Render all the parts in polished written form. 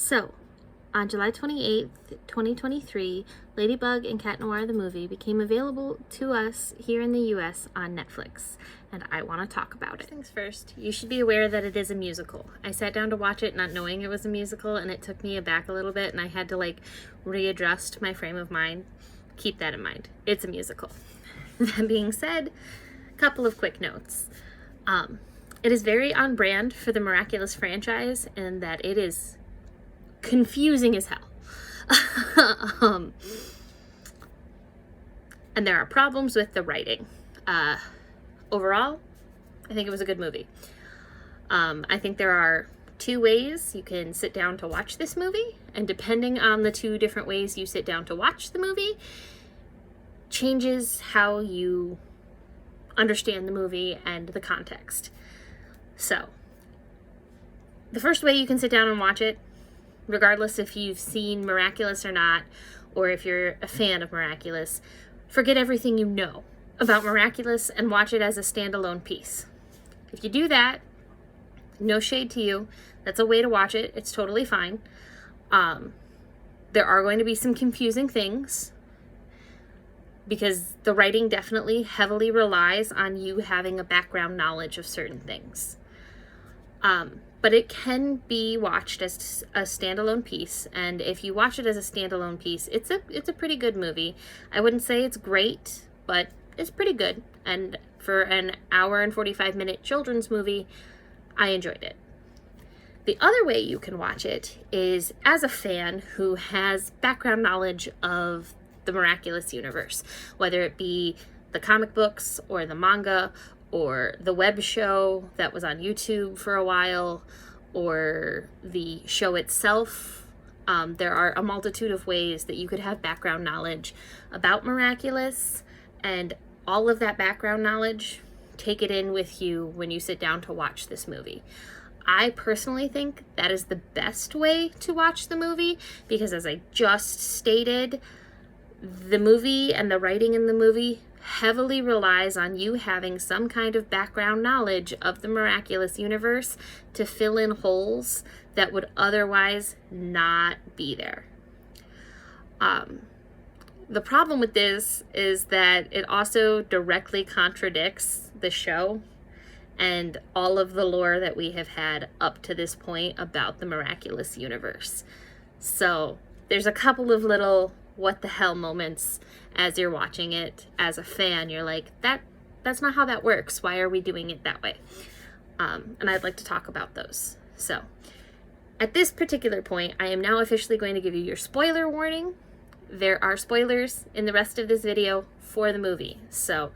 So, on July 28th, 2023, Ladybug and Cat Noir the movie became available to us here in the US on Netflix, and I want to talk about it. First things first, you should be aware that it is a musical. I sat down to watch it not knowing it was a musical, and it took me aback a little bit, and I had to readjust my frame of mind. Keep that in mind. It's a musical. That being said, a couple of quick notes. It is very on brand for the Miraculous franchise in that it is confusing as hell. And there are problems with the writing. Overall, I think it was a good movie. I think there are two ways you can sit down to watch this movie, and depending on the two different ways you sit down to watch the movie, changes how you understand the movie and the context. So, the first way you can sit down and watch it, regardless if you've seen Miraculous or not, or if you're a fan of Miraculous, forget everything you know about Miraculous and watch it as a standalone piece. If you do that, no shade to you, that's a way to watch it. It's totally fine. There are going to be some confusing things because the writing definitely heavily relies on you having a background knowledge of certain things. But it can be watched as a standalone piece, and if you watch it as a standalone piece, it's a pretty good movie. I wouldn't say it's great, but it's pretty good, and for an hour and 45-minute children's movie, I enjoyed it. The other way you can watch it is as a fan who has background knowledge of the Miraculous universe, whether it be the comic books or the manga or the web show that was on YouTube for a while, or the show itself. There are a multitude of ways that you could have background knowledge about Miraculous, and all of that background knowledge, take it in with you when you sit down to watch this movie. I personally think that is the best way to watch the movie, because as I just stated, the movie and the writing in the movie heavily relies on you having some kind of background knowledge of the Miraculous universe to fill in holes that would otherwise not be there. The problem with this is that it also directly contradicts the show and all of the lore that we have had up to this point about the Miraculous universe. So there's a couple of little what the hell moments as you're watching it. As a fan, you're like, that's not how that works. Why are we doing it that way? And I'd like to talk about those. So at this particular point, I am now officially going to give you your spoiler warning. There are spoilers in the rest of this video for the movie. So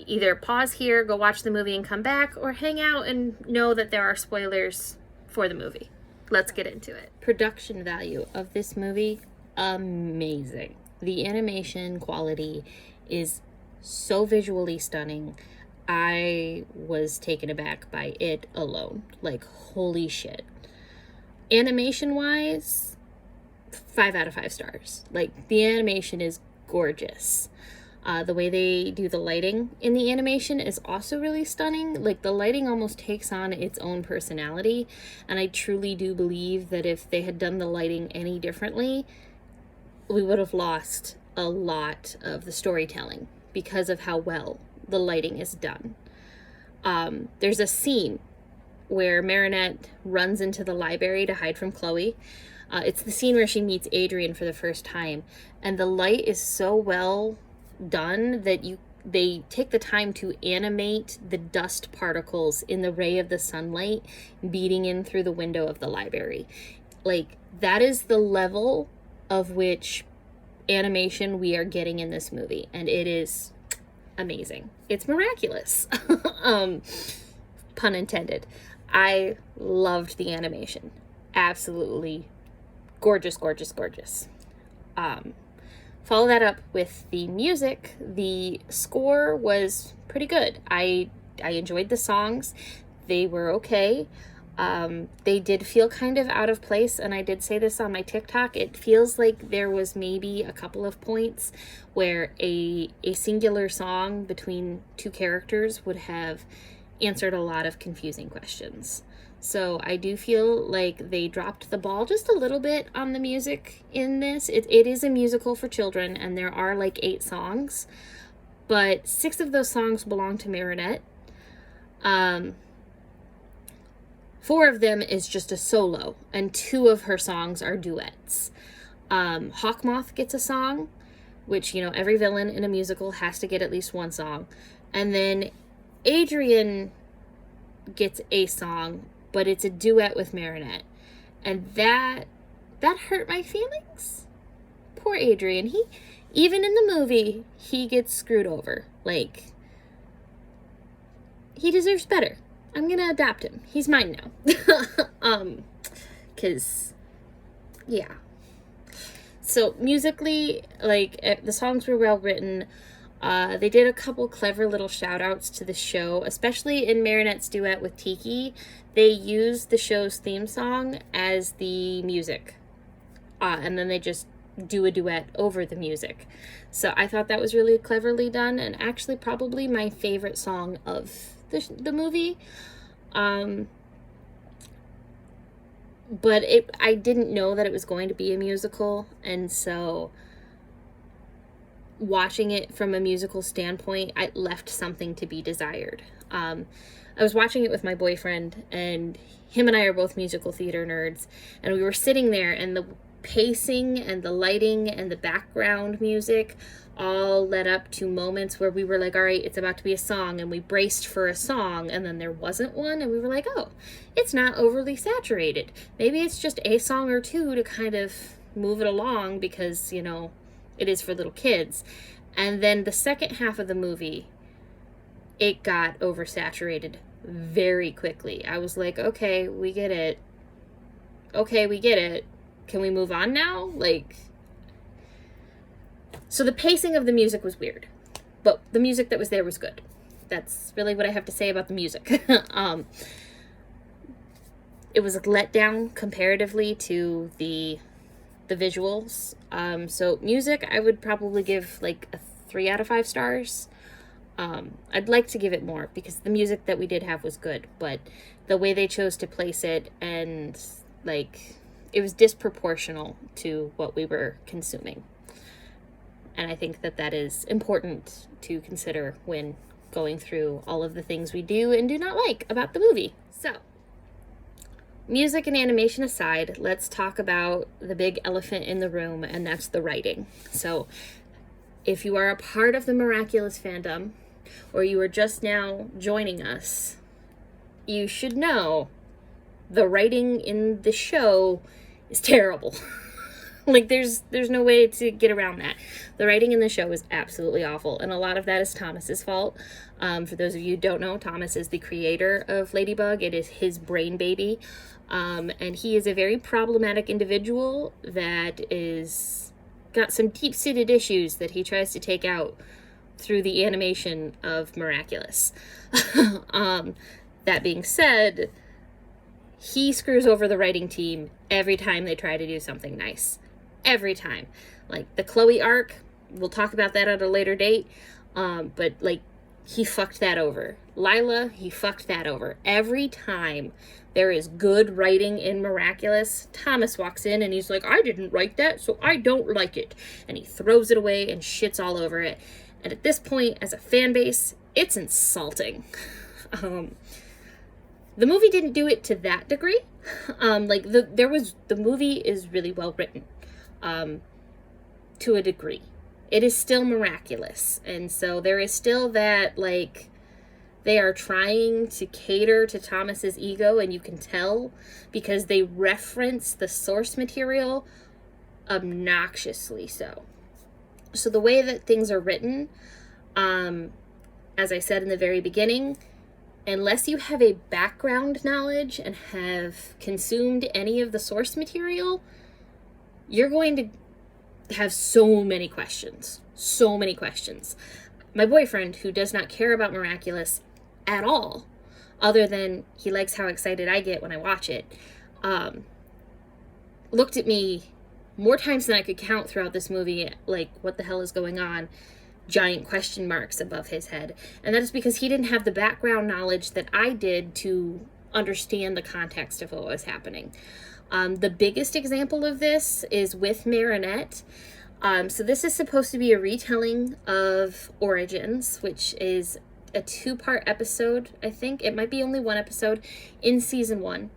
either pause here, go watch the movie and come back, or hang out and know that there are spoilers for the movie. Let's get into it. Production value of this movie, amazing. The animation quality is so visually stunning. I was taken aback by it alone. Like, holy shit. Animation wise, 5 out of 5 stars. Like, the animation is gorgeous. The way they do the lighting in the animation is also really stunning. Like, the lighting almost takes on its own personality, and I truly do believe that if they had done the lighting any differently, we would have lost a lot of the storytelling because of how well the lighting is done. There's a scene where Marinette runs into the library to hide from Chloe. It's the scene where she meets Adrian for the first time, and the light is so well done that they take the time to animate the dust particles in the ray of the sunlight beating in through the window of the library. Like, that is the level of which animation we are getting in this movie, and it is amazing. It's miraculous. Pun intended. I loved the animation. Absolutely gorgeous, gorgeous, gorgeous. Follow that up with the music. The score was pretty good. I enjoyed the songs. They were okay. They did feel kind of out of place, and I did say this on my TikTok. It feels like there was maybe a couple of points where a singular song between two characters would have answered a lot of confusing questions. So I do feel like they dropped the ball just a little bit on the music in this. It is a musical for children, and there are like 8 songs, but 6 of those songs belong to Marinette. 4 of them is just a solo, and 2 of her songs are duets. Hawkmoth gets a song, which, you know, every villain in a musical has to get at least one song. And then Adrian gets a song, but it's a duet with Marinette. And that hurt my feelings. Poor Adrian. Even in the movie, he gets screwed over. Like, he deserves better. I'm gonna adopt him. He's mine now. 'Cause, yeah. So musically, like, the songs were well written. They did a couple clever little shout outs to the show, especially in Marinette's duet with Tiki. They used the show's theme song as the music. And then they just do a duet over the music. So I thought that was really cleverly done, and actually probably my favorite song of the movie. But I didn't know that it was going to be a musical, and so watching it from a musical standpoint, it left something to be desired. I was watching it with my boyfriend, and him and I are both musical theater nerds, and we were sitting there, and the pacing and the lighting and the background music all led up to moments where we were like, all right, it's about to be a song, and we braced for a song, and then there wasn't one, and we were like, oh, it's not overly saturated. Maybe it's just a song or two to kind of move it along because, you know, it is for little kids. And then the second half of the movie, it got oversaturated very quickly. I was like, okay, we get it. Okay, we get it. Can we move on now? Like, so the pacing of the music was weird, but the music that was there was good. That's really what I have to say about the music. It was a letdown comparatively to the visuals. So music, I would probably give like a 3 out of 5 stars. I'd like to give it more because the music that we did have was good, but the way they chose to place it, and like, it was disproportional to what we were consuming. And I think that is important to consider when going through all of the things we do and do not like about the movie. So, music and animation aside, let's talk about the big elephant in the room, and that's the writing. So, if you are a part of the Miraculous fandom, or you are just now joining us, you should know the writing in the show is terrible. Like, there's no way to get around that. The writing in the show is absolutely awful, and a lot of that is Thomas's fault. For those of you who don't know, Thomas is the creator of Ladybug. It is his brain baby, and he is a very problematic individual that is got some deep-seated issues that he tries to take out through the animation of Miraculous. That being said, he screws over the writing team every time they try to do something nice. Every time. Like, the Chloe arc, we'll talk about that at a later date, but, like, he fucked that over. Lila, he fucked that over. Every time there is good writing in Miraculous, Thomas walks in and he's like, I didn't write that, so I don't like it. And he throws it away and shits all over it. And at this point, as a fan base, it's insulting. The movie didn't do it to that degree. The movie is really well written, to a degree. It is still Miraculous, and so there is still that, like, they are trying to cater to Thomas's ego, and you can tell because they reference the source material obnoxiously so. So the way that things are written, as I said in the very beginning, unless you have a background knowledge and have consumed any of the source material, you're going to have so many questions. So many questions. My boyfriend, who does not care about Miraculous at all, other than he likes how excited I get when I watch it, looked at me more times than I could count throughout this movie, like, what the hell is going on? Giant question marks above his head. And that is because he didn't have the background knowledge that I did to understand the context of what was happening. The biggest example of this is with Marinette. So this is supposed to be a retelling of Origins, which is a 2-part episode, I think. It might be only one episode in season 1,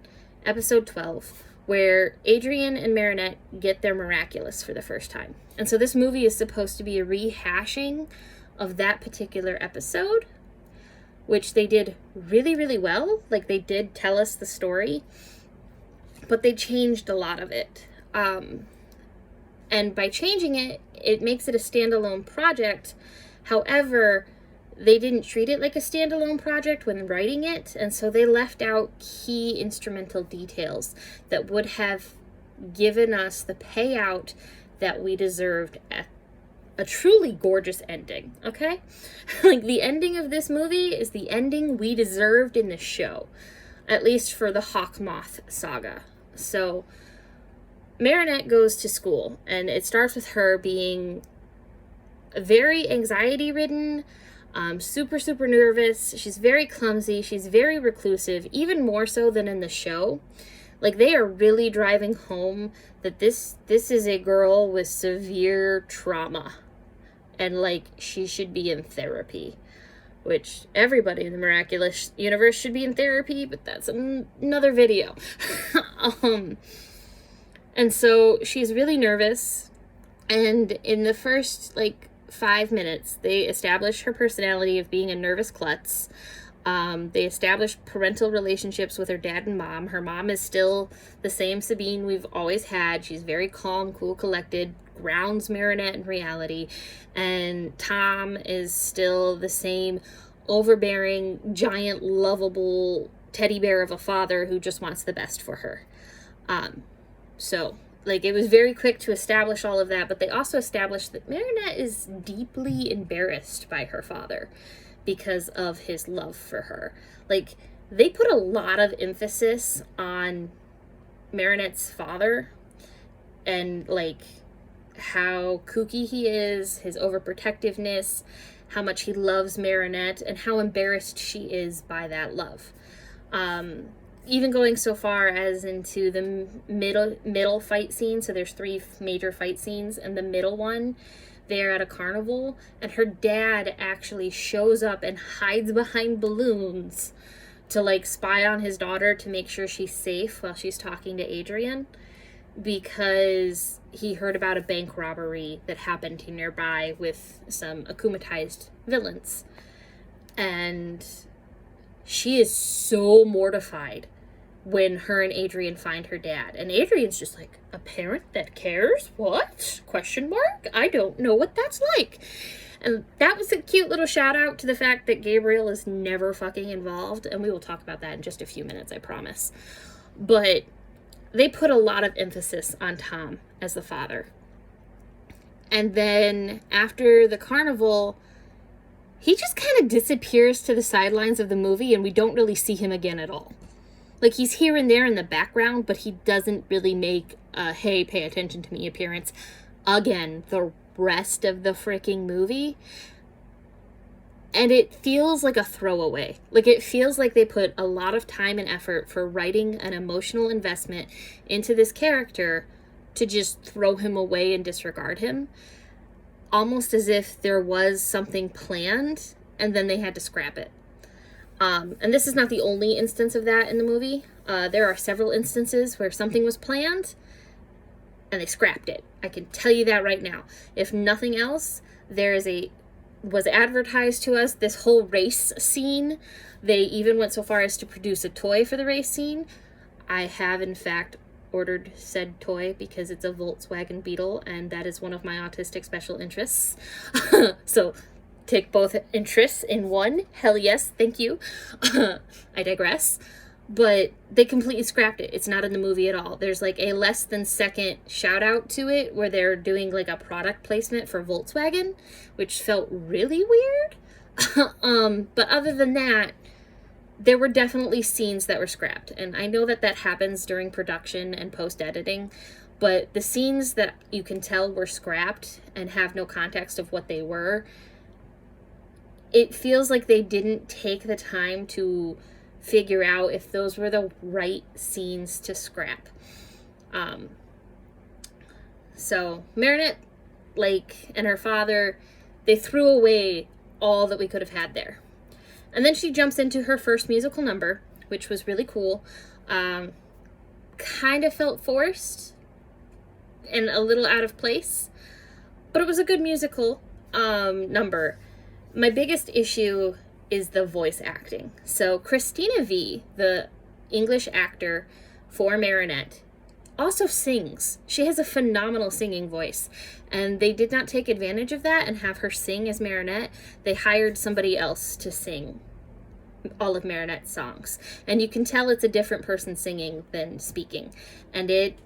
episode 12, where Adrien and Marinette get their miraculous for the first time. And so this movie is supposed to be a rehashing of that particular episode, which they did really, really well. Like, they did tell us the story, but they changed a lot of it. And by changing it, it makes it a standalone project. However, they didn't treat it like a standalone project when writing it, and so they left out key instrumental details that would have given us the payout that we deserved at a truly gorgeous ending, okay? Like, the ending of this movie is the ending we deserved in the show, at least for the Hawkmoth saga. So Marinette goes to school, and it starts with her being very anxiety-ridden, super, super nervous. She's very clumsy. She's very reclusive, even more so than in the show. Like, they are really driving home that this is a girl with severe trauma, and, like, she should be in therapy, which everybody in the Miraculous universe should be in therapy, but that's another video. And so she's really nervous, and in the first, 5 minutes, they establish her personality of being a nervous klutz. They establish parental relationships with her dad and mom. Her mom is still the same Sabine we've always had. She's very calm, cool, collected, grounds Marinette in reality. And Tom is still the same overbearing, giant, lovable teddy bear of a father who just wants the best for her. So, it was very quick to establish all of that, but they also established that Marinette is deeply embarrassed by her father because of his love for her. They put a lot of emphasis on Marinette's father and, how kooky he is, his overprotectiveness, how much he loves Marinette, and how embarrassed she is by that love. Even going so far as into the middle fight scene. So there's 3 major fight scenes, and the middle one, they're at a carnival, and her dad actually shows up and hides behind balloons to spy on his daughter to make sure she's safe while she's talking to Adrien, because he heard about a bank robbery that happened nearby with some akumatized villains. And she is so mortified when her and Adrien find her dad. And Adrien's just like, a parent that cares? What? ? I don't know what that's like. And that was a cute little shout out to the fact that Gabriel is never fucking involved. And we will talk about that in just a few minutes, I promise. But they put a lot of emphasis on Tom as the father. And then after the carnival, he just kind of disappears to the sidelines of the movie, and we don't really see him again at all. He's here and there in the background, but he doesn't really make a, hey, pay attention to me appearance again the rest of the freaking movie. And it feels like a throwaway. It feels like they put a lot of time and effort for writing an emotional investment into this character to just throw him away and disregard him. Almost as if there was something planned and then they had to scrap it. And this is not the only instance of that in the movie. There are several instances where something was planned and they scrapped it. I can tell you that right now. If nothing else, was advertised to us this whole race scene. They even went so far as to produce a toy for the race scene. I have, in fact, ordered said toy because it's a Volkswagen Beetle, and that is one of my autistic special interests. So take both interests in one. Hell yes, thank you. I digress. But they completely scrapped it. It's not in the movie at all. There's a less than second shout out to it where they're doing a product placement for Volkswagen, which felt really weird. But other than that, there were definitely scenes that were scrapped. And I know that happens during production and post-editing, but the scenes that you can tell were scrapped and have no context of what they were, it feels like they didn't take the time to figure out if those were the right scenes to scrap. So Marinette, and her father, they threw away all that we could have had there. And then she jumps into her first musical number, which was really cool. Kind of felt forced and a little out of place, but it was a good musical number. My biggest issue is the voice acting. So Christina V, the English actor for Marinette, also sings. She has a phenomenal singing voice, and they did not take advantage of that and have her sing as Marinette. They hired somebody else to sing all of Marinette's songs, and you can tell it's a different person singing than speaking, and it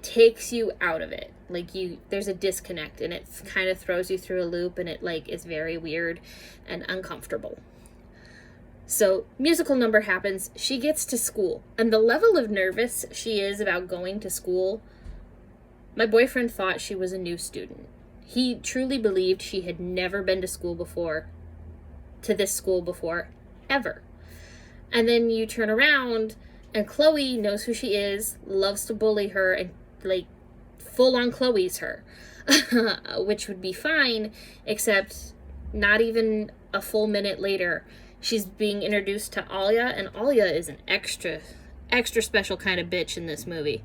takes you out of it. There's a disconnect, and it kind of throws you through a loop, and it is very weird and uncomfortable. So musical number happens. She gets to school, and the level of nervous she is about going to school, my boyfriend thought she was a new student. He truly believed she had never been to this school before, ever. And then you turn around, and Chloe knows who she is, loves to bully her, and full on Chloe's her, which would be fine, except not even a full minute later, she's being introduced to Alia, and Alia is an extra special kind of bitch in this movie.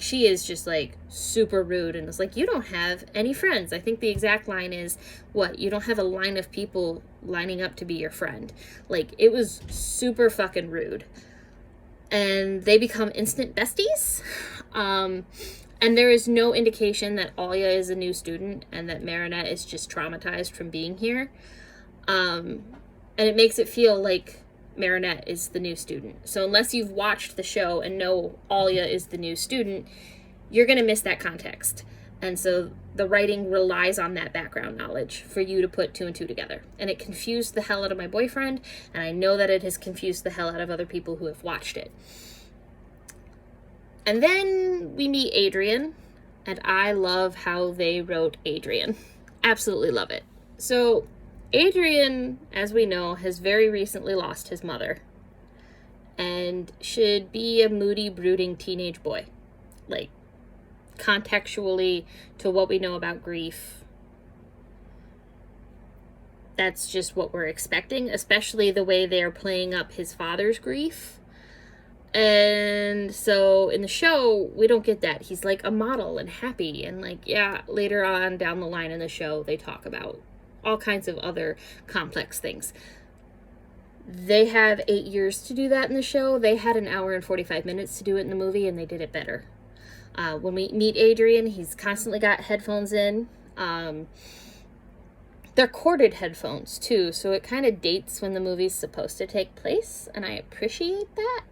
She is just super rude, and it's you don't have any friends. I think the exact line is, what, you don't have a line of people lining up to be your friend. It was super fucking rude. And they become instant besties. And there is no indication that Alia is a new student and that Marinette is just traumatized from being here. And it makes it feel like Marinette is the new student. So unless you've watched the show and know Alia is the new student, you're going to miss that context. And so the writing relies on that background knowledge for you to put two and two together. And it confused the hell out of my boyfriend, and I know that it has confused the hell out of other people who have watched it. And then we meet Adrian, and I love how they wrote Adrian. Absolutely love it. So Adrian, as we know, has very recently lost his mother and should be a moody, brooding teenage boy. Contextually to what we know about grief, that's just what we're expecting, especially the way they are playing up his father's grief. And so in the show, we don't get that. He's a model and happy, and later on down the line in the show, they talk about all kinds of other complex things. They have 8 years to do that in the show. They had an hour and 45 minutes to do it in the movie, and they did it better. When we meet Adrian, he's constantly got headphones in. They're corded headphones, too, so it kind of dates when the movie's supposed to take place, and I appreciate that.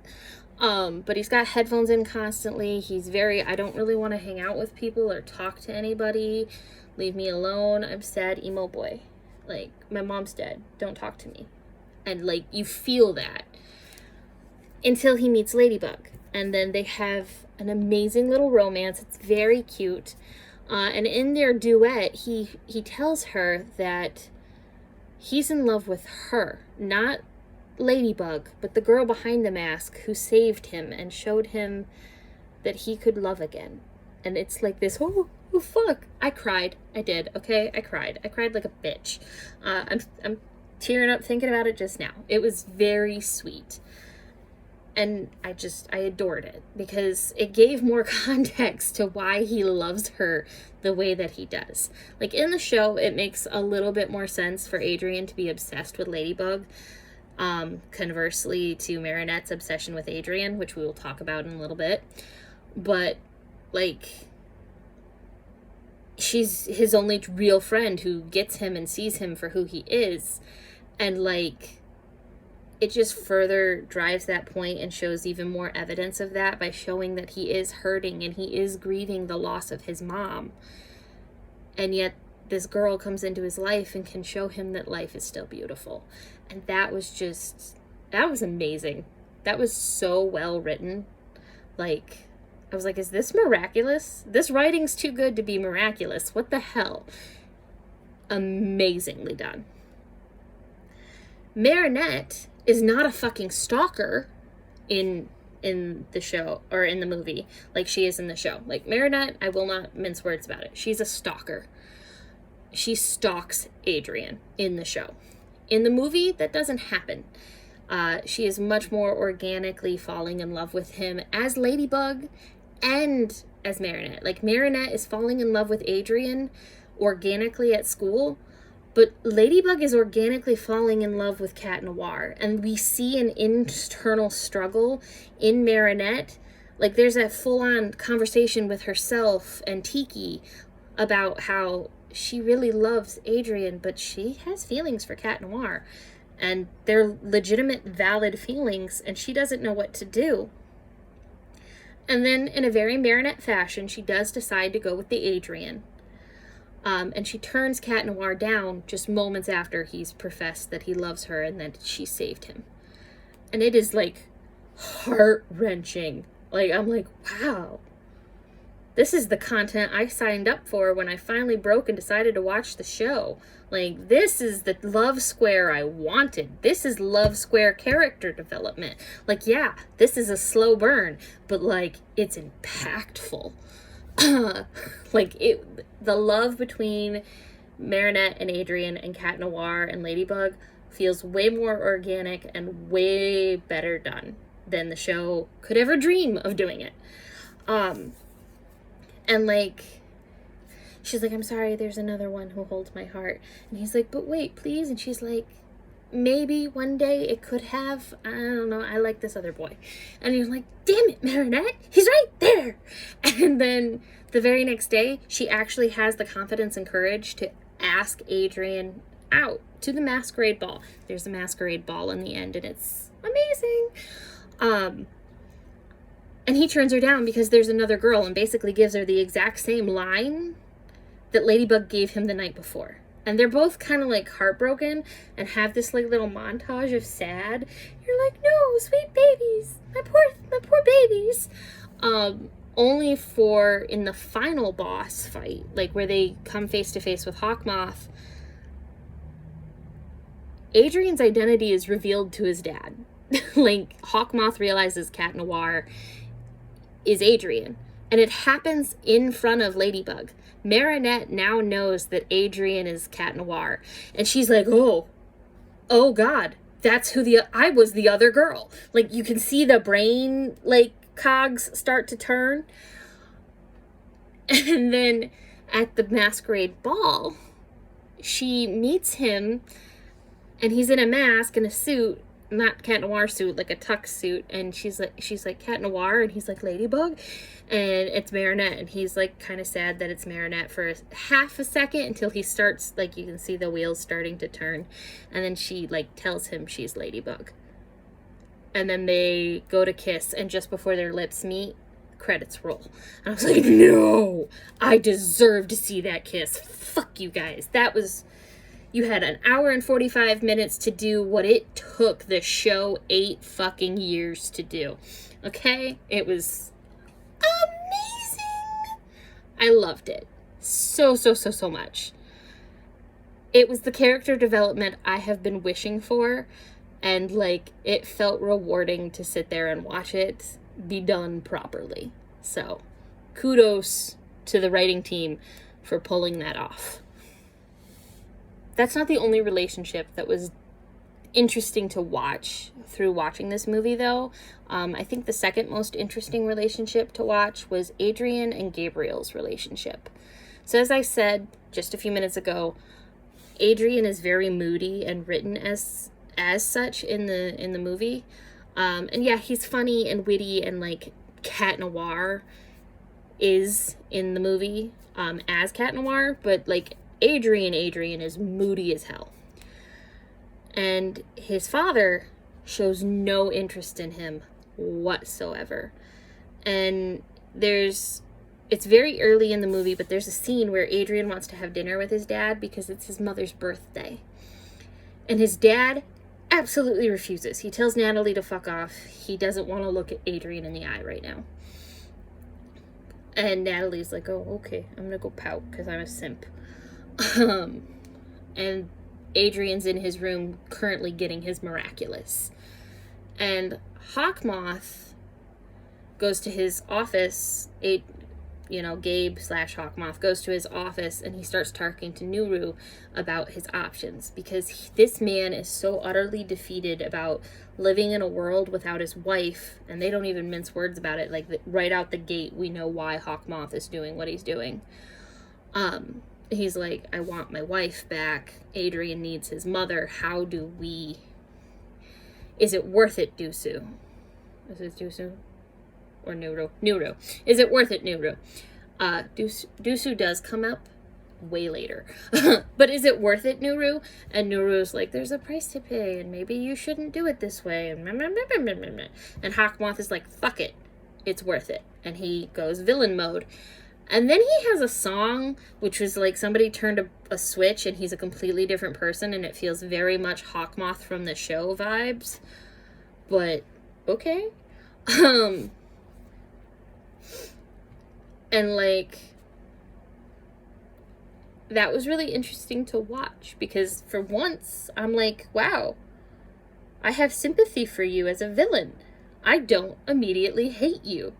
But he's got headphones in constantly. He's I don't really want to hang out with people or talk to anybody. Leave me alone. I'm sad, emo boy. My mom's dead. Don't talk to me. And, you feel that. Until he meets Ladybug. And then they have an amazing little romance. It's very cute. And in their duet, he tells her that he's in love with her. Not Ladybug, but the girl behind the mask who saved him and showed him that he could love again. And it's this, oh fuck. I cried. I did, okay? I cried like a bitch. I'm tearing up thinking about it just now. It was very sweet. And I adored it because it gave more context to why he loves her the way that he does. In the show, it makes a little bit more sense for Adrian to be obsessed with Ladybug. Conversely to Marinette's obsession with Adrian, which we will talk about in a little bit. But, she's his only real friend who gets him and sees him for who he is. And, it just further drives that point and shows even more evidence of that by showing that he is hurting and he is grieving the loss of his mom. And yet this girl comes into his life and can show him that life is still beautiful. And that was amazing. That was so well written. I was is this miraculous? This writing's too good to be miraculous. What the hell? Amazingly done. Marinette is not a fucking stalker in the show or in the movie like she is in the show. Like Marinette, I will not mince words about it. She's a stalker. She stalks Adrian in the show. In the movie, that doesn't happen. She is much more organically falling in love with him as Ladybug and as Marinette. Like, Marinette is falling in love with Adrian organically at school, but Ladybug is organically falling in love with Cat Noir. And we see an internal struggle in Marinette. Like, there's a full-on conversation with herself and Tiki about how she really loves Adrian, but she has feelings for Cat Noir. And they're legitimate, valid feelings, and she doesn't know what to do. And then, in a very Marinette fashion, she does decide to go with the Adrian. And she turns Cat Noir down just moments after he's professed that he loves her and that she saved him. And it is, like, heart-wrenching. Like, I'm like, wow. This is the content I signed up for when I finally broke and decided to watch the show. Like, this is the love square I wanted. This is love square character development. Like, yeah, this is a slow burn, but, like, it's impactful. Like, the love between Marinette and Adrian and Cat Noir and Ladybug feels way more organic and way better done than the show could ever dream of doing it. And, like, she's like, I'm sorry, there's another one who holds my heart. And he's like, but wait, please. And she's like, maybe one day it could have. I don't know. I like this other boy. And he's like, damn it, Marinette. He's right there. And then the very next day, she actually has the confidence and courage to ask Adrian out to the masquerade ball. There's a masquerade ball in the end, and it's amazing. And he turns her down because there's another girl and basically gives her the exact same line that Ladybug gave him the night before. And they're both kind of like heartbroken and have this like little montage of sad. You're like, no, sweet babies, my poor babies. Only for in the final boss fight, like where they come face to face with Hawkmoth, Adrian's identity is revealed to his dad. Like, Hawkmoth realizes Cat Noir is Adrian, and it happens in front of Ladybug. Marinette now knows that Adrian is Cat Noir, and she's like, oh God, that's who I was the other girl. Like, you can see the brain, like, cogs start to turn. And then at the masquerade ball, she meets him, and he's in a mask and a suit, not Cat Noir suit, like a tux suit, and she's like Cat Noir, and he's like Ladybug, and it's Marinette, and he's like kind of sad that it's Marinette for half a second until he starts, like, you can see the wheels starting to turn, and then she like tells him she's Ladybug, and then they go to kiss, and just before their lips meet, credits roll. And I was like, no, I deserve to see that kiss. Fuck you guys. That was. You had an hour and 45 minutes to do what it took the show 8 fucking years to do. Okay? It was amazing. I loved it. So much. It was the character development I have been wishing for, and, like, it felt rewarding to sit there and watch it be done properly. So, kudos to the writing team for pulling that off. That's not the only relationship that was interesting to watch through watching this movie, though. I think the second most interesting relationship to watch was Adrian and Gabriel's relationship. So as I said just a few minutes ago, Adrian is very moody and written as such in the movie. And yeah, he's funny and witty, and like Cat Noir is in the movie as Cat Noir, but like Adrian is moody as hell. And his father shows no interest in him whatsoever. And it's very early in the movie, but there's a scene where Adrian wants to have dinner with his dad because it's his mother's birthday. And his dad absolutely refuses. He tells Natalie to fuck off. He doesn't want to look at Adrian in the eye right now. And Natalie's like, oh, okay, I'm gonna go pout because I'm a simp. And Adrian's in his room currently getting his miraculous. And Hawkmoth goes to his office, Gabe / Hawkmoth goes to his office and he starts talking to Nuru about his options, because this man is so utterly defeated about living in a world without his wife, and they don't even mince words about it. Like, right out the gate, we know why Hawkmoth is doing what he's doing. He's like, I want my wife back. Adrian needs his mother. How do we... Is it worth it, Dusu? Is it Dusu? Or Nuru? Nuru. Is it worth it, Nuru? Dusu does come up way later. But is it worth it, Nuru? And Nuru's like, there's a price to pay, and maybe you shouldn't do it this way. And Hawkmoth is like, fuck it. It's worth it. And he goes villain mode. And then he has a song, which was like somebody turned a switch and he's a completely different person, and it feels very much Hawkmoth from the show vibes. But, okay. And, like, that was really interesting to watch, because for once, I'm like, wow, I have sympathy for you as a villain. I don't immediately hate you.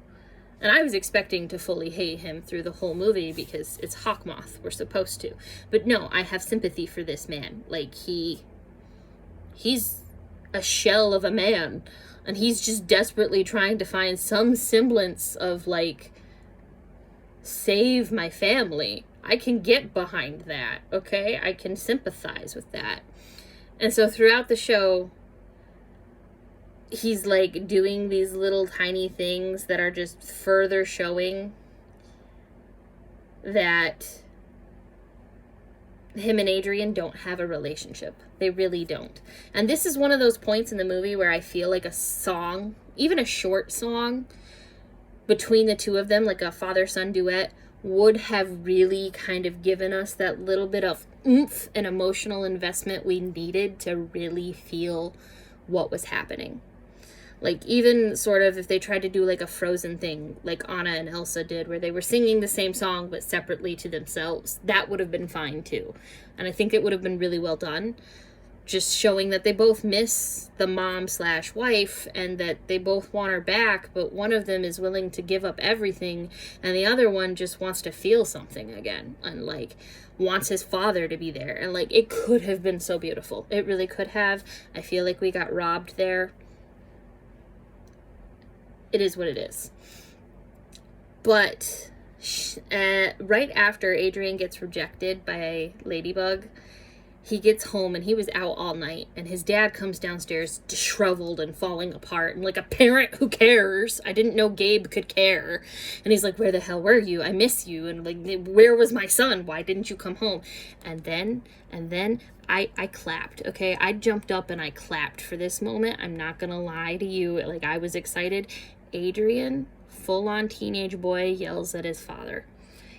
And I was expecting to fully hate him through the whole movie because it's Hawkmoth, we're supposed to. But no, I have sympathy for this man. Like, he's a shell of a man, and he's just desperately trying to find some semblance of, like, save my family. I can get behind that, okay? I can sympathize with that. And so throughout the show, he's, like, doing these little tiny things that are just further showing that him and Adrian don't have a relationship. They really don't. And this is one of those points in the movie where I feel like a song, even a short song, between the two of them, like a father-son duet, would have really kind of given us that little bit of oomph and emotional investment we needed to really feel what was happening. Like, even sort of if they tried to do like a Frozen thing, like Anna and Elsa did, where they were singing the same song but separately to themselves, that would have been fine too. And I think it would have been really well done. Just showing that they both miss the mom/wife and that they both want her back, but one of them is willing to give up everything and the other one just wants to feel something again and, like, wants his father to be there. And, like, it could have been so beautiful. It really could have. I feel like we got robbed there. It is what it is. But right after Adrian gets rejected by Ladybug, he gets home and he was out all night, and his dad comes downstairs disheveled and falling apart, and like a parent who cares. I didn't know Gabe could care. And he's like, where the hell were you? I miss you. And like, where was my son? Why didn't you come home? And then I clapped, okay? I jumped up and I clapped for this moment. I'm not gonna lie to you. Like, I was excited. Adrian, full-on teenage boy, yells at his father.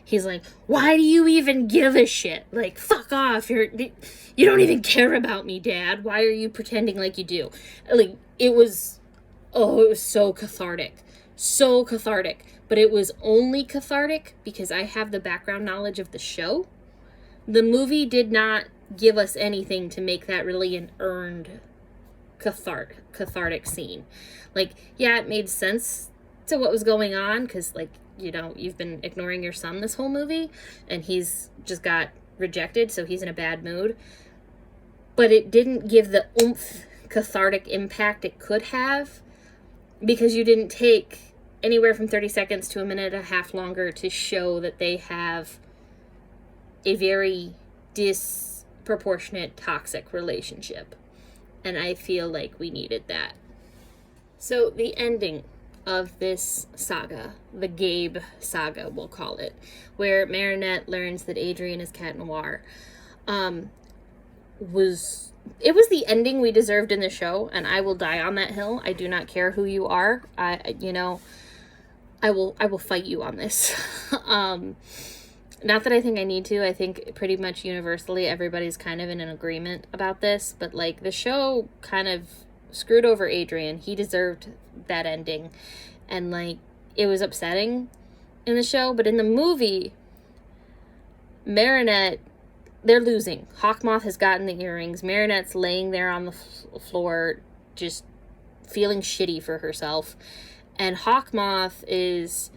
He's like, why do you even give a shit? Like, fuck off. You don't even care about me, Dad. Why are you pretending like you do? Like, it was so cathartic. So cathartic. But it was only cathartic because I have the background knowledge of the show. The movie did not give us anything to make that really an earned cathartic scene. Like, yeah, it made sense to what was going on because, like, you know, you've been ignoring your son this whole movie and he's just got rejected, so he's in a bad mood. But it didn't give the oomph cathartic impact it could have because you didn't take anywhere from 30 seconds to a minute and a half longer to show that they have a very disproportionate toxic relationship. And I feel like we needed that. So the ending of this saga, the Gabe saga, we'll call it, where Marinette learns that Adrian is Cat Noir, was the ending we deserved in the show, and I will die on that hill. I do not care who you are. I will fight you on this. Not that I think I need to. I think pretty much universally everybody's kind of in an agreement about this, but like the show kind of screwed over Adrian. He deserved that ending, and like it was upsetting in the show, but in the movie, Marinette they're losing. Hawkmoth has gotten the earrings. Marinette's laying there on the floor, just feeling shitty for herself. And Hawkmoth is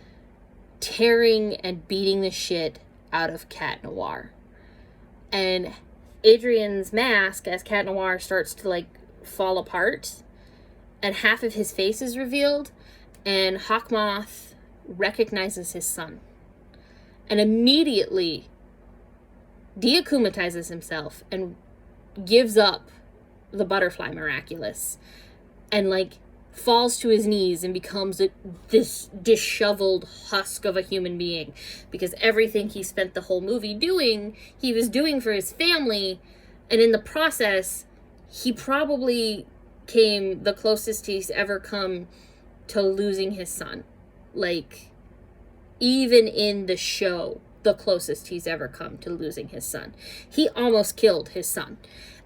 tearing and beating the shit out of Cat Noir. And Adrian's mask, as Cat Noir starts to, like, fall apart, and half of his face is revealed, and Hawkmoth recognizes his son. And immediately deakumatizes himself and gives up the butterfly miraculous. And, like, falls to his knees and becomes this disheveled husk of a human being, because everything he spent the whole movie doing, he was doing for his family, and in the process, he probably came the closest he's ever come to losing his son. Like, even in the show, the closest he's ever come to losing his son. He almost killed his son,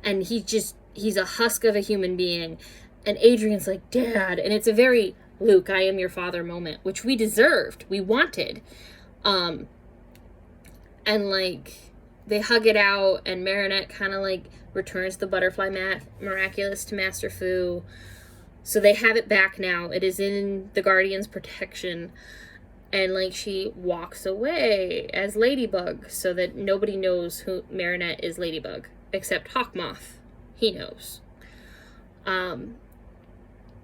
and he's a husk of a human being. And Adrian's like, Dad. And it's a very Luke, I am your father moment, which we deserved. We wanted. And, like, they hug it out, and Marinette kind of, like, returns the butterfly miraculous to Master Fu. So they have it back now. It is in the Guardian's protection. And, like, she walks away as Ladybug so that nobody knows who Marinette is Ladybug. Except Hawkmoth. He knows.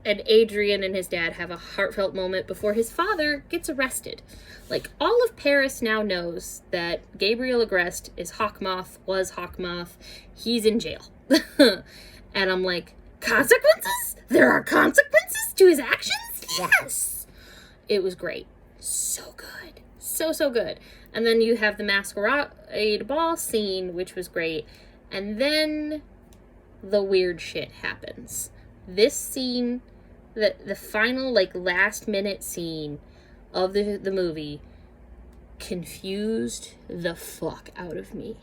And Adrian and his dad have a heartfelt moment before his father gets arrested. Like, all of Paris now knows that Gabriel Agreste is Hawkmoth, was Hawkmoth. He's in jail. And I'm like, consequences? There are consequences to his actions? Yes! It was great. So good. So good. And then you have the masquerade ball scene, which was great. And then the weird shit happens. This scene, the final, like, last minute scene of the movie confused the fuck out of me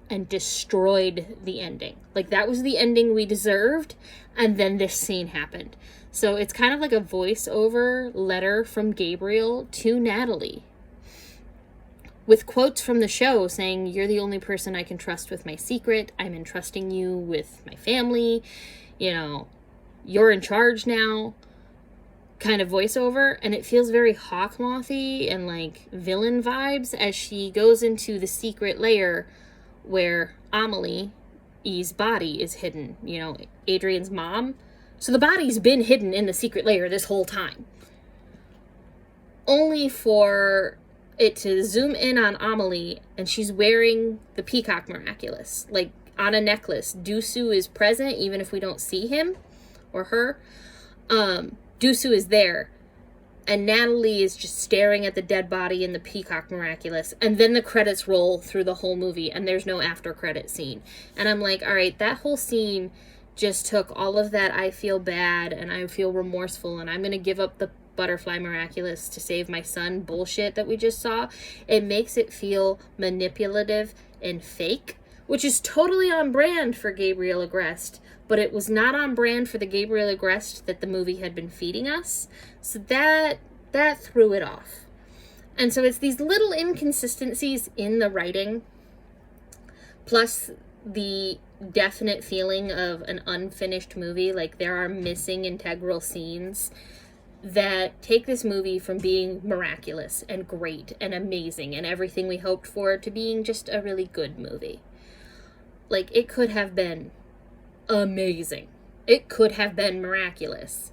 and destroyed the ending. Like, that was the ending we deserved, and then this scene happened. So it's kind of like a voiceover letter from Gabriel to Natalie, with quotes from the show saying, you're the only person I can trust with my secret. I'm entrusting you with my family. You know, you're in charge now, kind of voiceover. And it feels very Hawkmothy and, like, villain vibes as she goes into the secret lair where Amelie's body is hidden. You know, Adrian's mom. So the body's been hidden in the secret lair this whole time. Only for it to zoom in on Amelie, and she's wearing the Peacock Miraculous, like, on a necklace. Dusu is present, even if we don't see him or her. Dusu is there, and Natalie is just staring at the dead body in the Peacock Miraculous, and then the credits roll through the whole movie, and there's no after credit scene. And I'm like, all right, that whole scene just took all of that I feel bad, and I feel remorseful, and I'm gonna give up the butterfly miraculous to save my son bullshit that we just saw. It makes it feel manipulative and fake, which is totally on brand for Gabriel Agreste, but it was not on brand for the Gabriel Agreste that the movie had been feeding us. So that threw it off. And so it's these little inconsistencies in the writing, plus the definite feeling of an unfinished movie, like there are missing integral scenes that take this movie from being miraculous and great and amazing and everything we hoped for to being just a really good movie. Like, it could have been amazing. It could have been miraculous.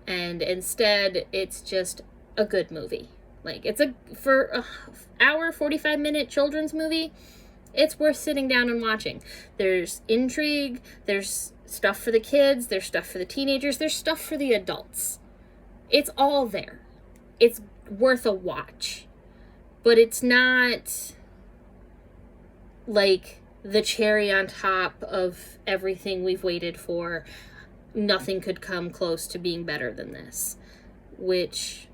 And instead, it's just a good movie. Like, for an hour, 45-minute children's movie, it's worth sitting down and watching. There's intrigue, there's stuff for the kids, there's stuff for the teenagers, there's stuff for the adults. It's all there. It's worth a watch. But it's not like the cherry on top of everything we've waited for. Nothing could come close to being better than this. Which,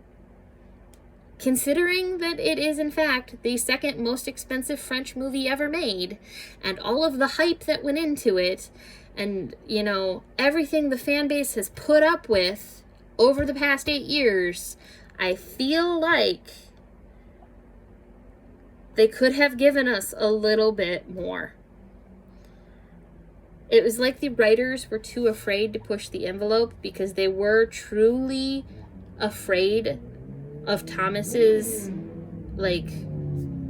considering that it is in fact the second most expensive French movie ever made, and all of the hype that went into it, and, you know, everything the fan base has put up with over the past 8 years, I feel like they could have given us a little bit more. It was like the writers were too afraid to push the envelope because they were truly afraid of Thomas's, like,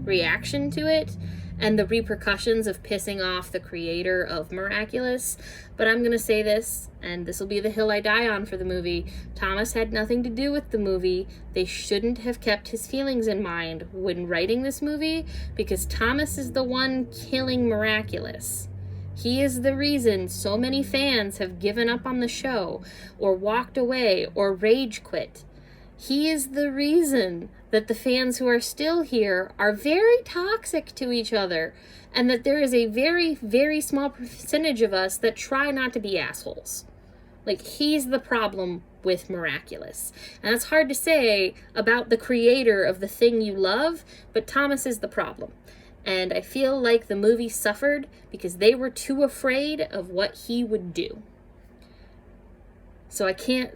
reaction to it and the repercussions of pissing off the creator of Miraculous. But I'm gonna say this, and this will be the hill I die on for the movie. Thomas had nothing to do with the movie. They shouldn't have kept his feelings in mind when writing this movie, because Thomas is the one killing Miraculous. He is the reason so many fans have given up on the show, or walked away, or rage quit. He is the reason that the fans who are still here are very toxic to each other, and that there is a very, very small percentage of us that try not to be assholes. Like, he's the problem with Miraculous. And that's hard to say about the creator of the thing you love, but Thomas is the problem. And I feel like the movie suffered because they were too afraid of what he would do. So I can't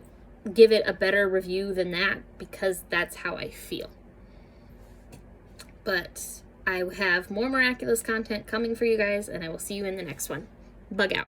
give it a better review than that, because that's how I feel. But I have more Miraculous content coming for you guys, and I will see you in the next one. Bug out.